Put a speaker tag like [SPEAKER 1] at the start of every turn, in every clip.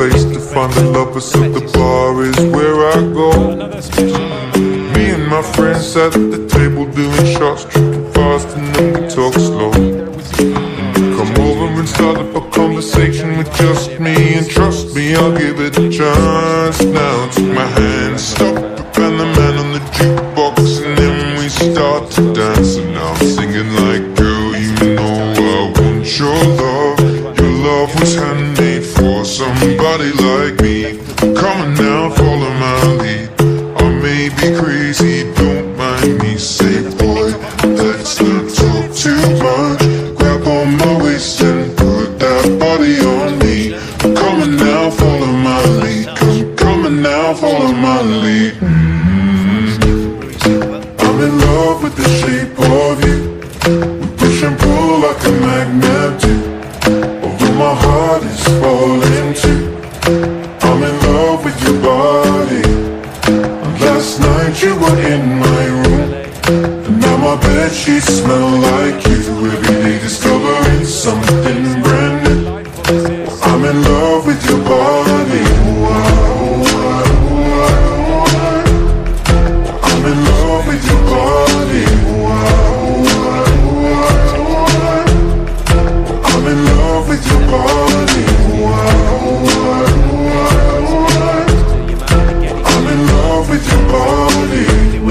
[SPEAKER 1] place to find the lovers, so the bar is where I go. Me and my friends sat at the table doing shots, tripping fast and then we talk slow. Come over and start up a conversation with just me, and trust me, I'll give it a chance. Now take my hand, stop it, and the man on the jukebox, and then we start to dance. And now I'm singing like, girl, you know I want your love. Your love was handmade for somebody like me. Come on now, follow my lead. I may be crazy, don't mind me. Say, boy, let's not talk too much. Grab on my waist and put that body on me. Come on now, follow my lead. Come on now, follow my lead. I'm in love with the shape of you. We push and pull like a magnet do. Although my heart is falling too. I'm in love with your body. Last night you were in my room, and now my bedsheets smell like you. Every day discovering something brand new. I'm in love with your body. I'm in love with your body. I'm in love with your body. I'm in love with your body.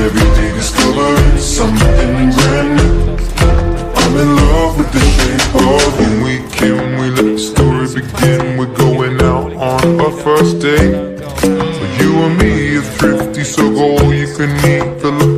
[SPEAKER 1] Every day discovering something brand new. I'm in love with the shape of you. We let the story begin. We're going out on our first date. But you and me are thrifty, so go all you can eat. Fill up